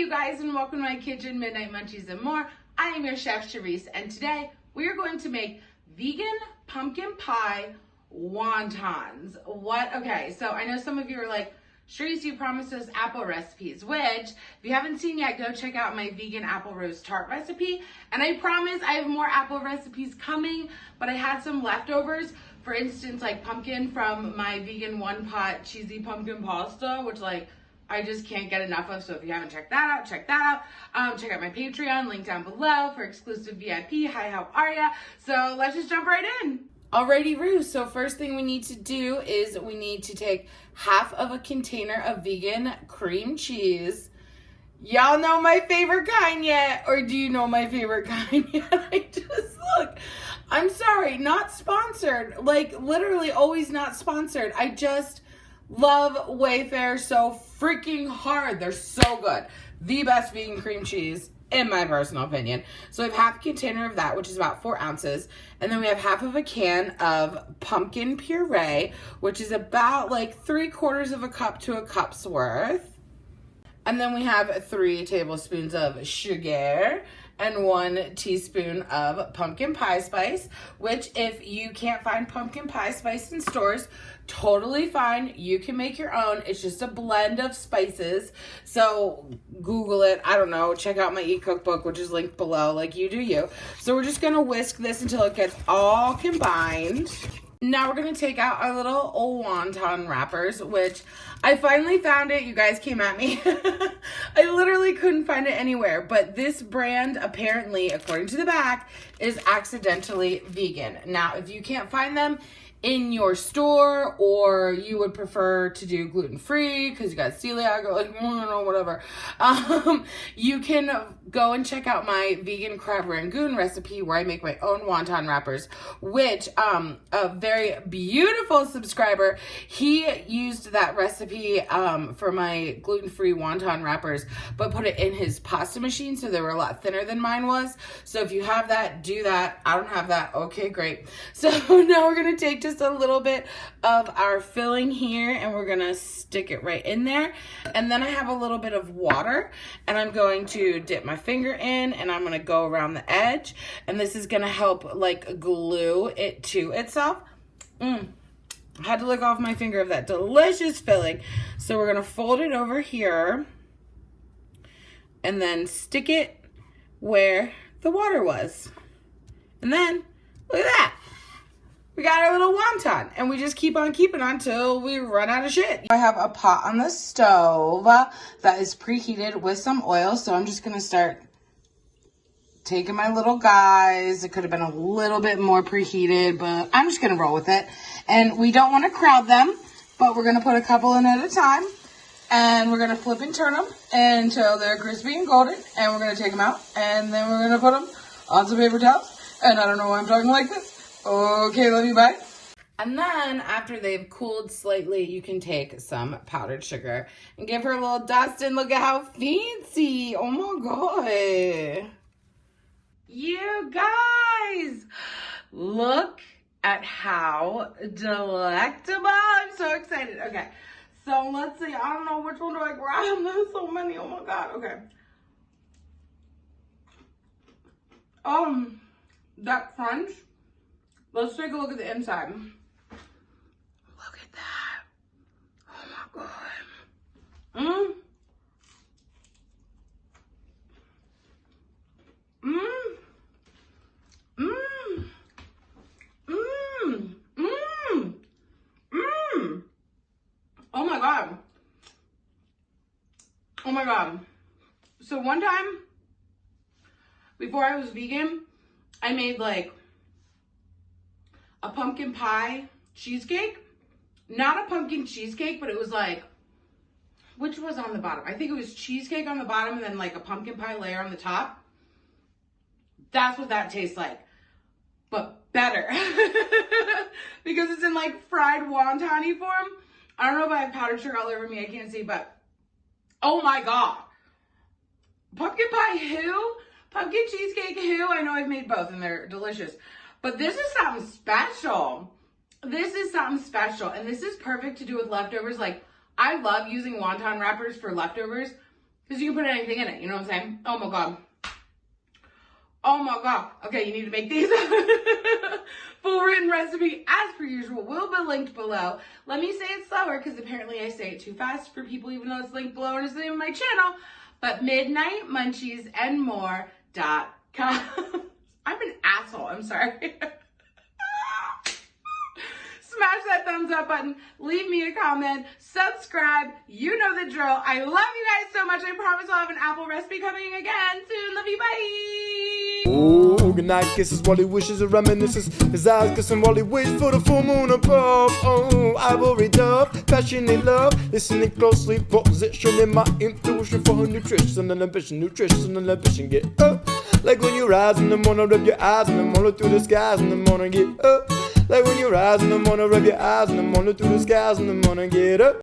you guys, and welcome to my kitchen, Midnight Munchies and more. I am your chef, Terrisa, and today we are going to make vegan pumpkin pie wontons. Okay, so I know some of you are like, Terrisa, you promised us apple recipes, which, if you haven't seen yet, go check out my vegan apple rose tart recipe. And I promise I have more apple recipes coming, but I had some leftovers. For instance, like pumpkin from my vegan one pot cheesy pumpkin pasta, which I just can't get enough of. So if you haven't checked that out, check that out. Check out my Patreon, link down below for exclusive VIP. Hi, how are ya? So let's just jump right in. Alrighty, Roo. So first thing we need to do is we need to take half of a container of vegan cream cheese. Y'all know my favorite kind yet? Or do you know my favorite kind yet? I'm sorry, not sponsored. Like literally always not sponsored. I just love Wayfair so freaking hard. They're so good. The best vegan cream cheese, in my personal opinion. So we have half a container of that, which is about 4 ounces. And then we have half of a can of pumpkin puree, which is about like 3/4 of a cup to a cup's worth. And then we have 3 tablespoons of sugar and 1 teaspoon of pumpkin pie spice, which if you can't find pumpkin pie spice in stores, totally fine. You can make your own. It's just a blend of spices. So Google it. I don't know. Check out my ecookbook, which is linked below. Like you do you. So we're just going to whisk this until it gets all combined. Now we're going to take out our little old wonton wrappers, which I finally found it. You guys came at me. I literally couldn't find it anywhere. But this brand, apparently, according to the back, is accidentally vegan. Now, if you can't find them in your store, or you would prefer to do gluten-free because you got celiac or like, I don't know, whatever, you can go and check out my vegan crab rangoon recipe where I make my own wonton wrappers, which a very beautiful subscriber, he used that recipe for my gluten-free wonton wrappers, but put it in his pasta machine, so they were a lot thinner than mine was. So if you have that, do that. I don't have that. Okay, great. So now we're going to take just a little bit of our filling here and we're gonna stick it right in there. And then I have a little bit of water and I'm going to dip my finger in and I'm gonna go around the edge, and this is gonna help like glue it to itself. I had to lick off my finger of that delicious filling. So we're gonna fold it over here and then stick it where the water was. And then look at that. We got our little wonton, and we just keep on keeping on until we run out of shit. I have a pot on the stove that is preheated with some oil, so I'm just going to start taking my little guys. It could have been a little bit more preheated, but I'm just going to roll with it. And we don't want to crowd them, but we're going to put a couple in at a time, and we're going to flip and turn them until they're crispy and golden, and we're going to take them out, and then we're going to put them on some paper towels. And I don't know why I'm talking like this. Okay, love you, bye. And then after they've cooled slightly, you can take some powdered sugar and give her a little dust, and look at how fancy. Oh my God. You guys, look at how delectable. I'm so excited. Okay, so let's see. I don't know which one do I grab. There's so many. Oh my God. Okay. That crunch. Let's take a look at the inside. Look at that. Oh my God. Oh my God. Oh my God. So one time, before I was vegan, I made like a pumpkin pie cheesecake. Not a pumpkin cheesecake, but it was like, which was on the bottom? I think it was cheesecake on the bottom and then like a pumpkin pie layer on the top. That's what that tastes like, but better. Because it's in like fried wonton-y form. I don't know if I have powdered sugar all over me. I can't see, but oh my God. Pumpkin pie who? Pumpkin cheesecake who? I know I've made both and they're delicious. But this is something special. This is something special. And this is perfect to do with leftovers. Like, I love using wonton wrappers for leftovers because you can put anything in it. You know what I'm saying? Oh my God. Oh my God. Okay, you need to make these. Full written recipe, as per usual, will be linked below. Let me say it slower because apparently I say it too fast for people, even though it's linked below and it's the name of my channel. But midnightmunchiesandmore.com. I'm an asshole. I'm sorry. Smash that thumbs up button. Leave me a comment. Subscribe. You know the drill. I love you guys so much. I promise I'll have an apple recipe coming again soon. Love you. Bye. Oh, good night kisses while he wishes and reminisces. His eyes kissing while he waits for the full moon above. Oh, ivory dove, passionate love. Listening closely, positioning my intuition for her nutrition and ambition. Nutrition and ambition. Get up. Like when you rise in the morning, rub your eyes in the morning through the skies in the morning. Get up. Like when you rise in the morning, rub your eyes in the morning through the skies in the morning. Get up.